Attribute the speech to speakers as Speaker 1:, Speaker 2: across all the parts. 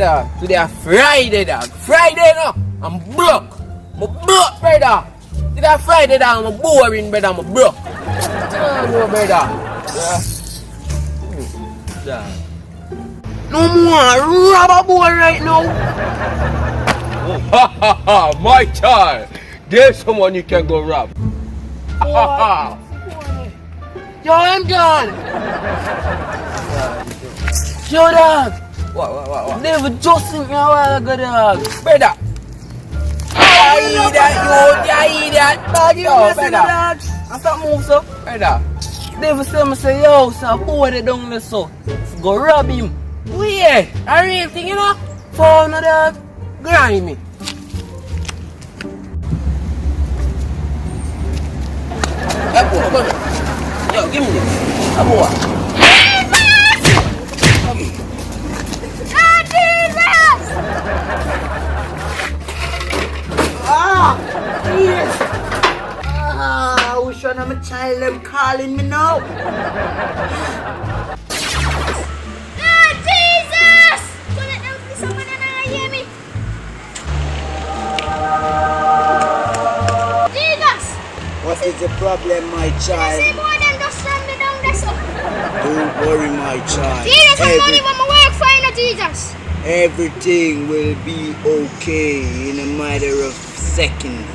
Speaker 1: brother. Today a Friday, dog. Friday, no. I'm broke. I'm broke, brother. Today a Friday, dog. I'm boring, brother. I'm broke. No, brother. Yeah. No more rubber boy right now.
Speaker 2: Ha ha ha, my child. There's someone you can go rob.
Speaker 1: Yo, I'm gone. Yo, dog.
Speaker 2: What?
Speaker 1: Never just think me a while ago, dog.
Speaker 2: Brother.
Speaker 1: I eat that, dog. You
Speaker 2: Yo,
Speaker 1: messing
Speaker 2: brother.
Speaker 1: dog. I start move so.
Speaker 2: Brother.
Speaker 1: Never say me say, yo, so boy they down there so. Go rob him. Weird. A real thing, you know. For no dog. Grimy. Hey, boy, come on. Yo, give me this. Hey, boy.
Speaker 3: Yes. Which one of my child them calling me now?
Speaker 4: Jesus! Kulit daw sa mana na yemi. Jesus!
Speaker 3: What is the problem, my child?
Speaker 4: Kasi mo nang dosan me dong deso.
Speaker 3: Don't worry, my child.
Speaker 4: Jesus, I'm only one more work for you, Jesus.
Speaker 3: Everything will be okay in a matter of seconds.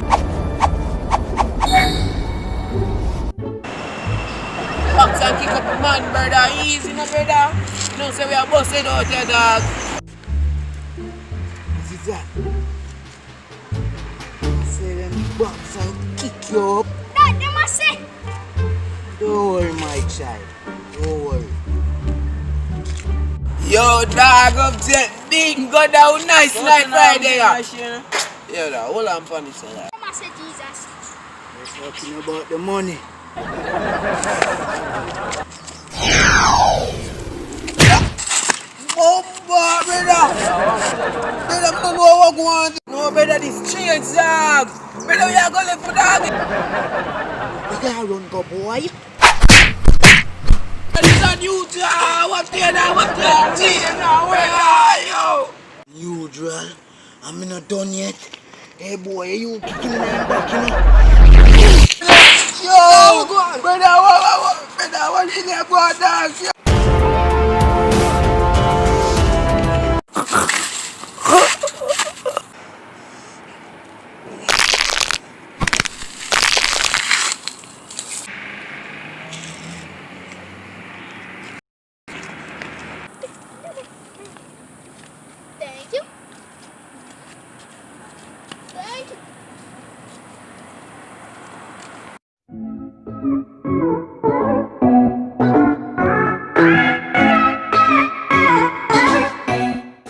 Speaker 1: Box and kick up a man, brother. Easy, no, brother. No, say we are busted out there, dog.
Speaker 3: What is that? Say them box and kick you up.
Speaker 4: That they must say.
Speaker 3: Don't worry, my child. Don't worry.
Speaker 1: Yo, dog, up there. Big go down nice like Friday. Yeah, dog. Hold on, punish that.
Speaker 4: They must say Jesus.
Speaker 3: We're talking about the money.
Speaker 1: Oh, brother. Brother, I don't know what I want. No, brother, this change, dog. Brother, we are going to live for dog.
Speaker 3: You gotta run, go boy.
Speaker 1: This is you, dog. What's there now? What's there now? Where are you?
Speaker 3: Neutral. I'm not done yet. Hey boy, you kicking me back, you know?
Speaker 1: Yo, brother, what is there for dog?
Speaker 4: Thank you. Thank you.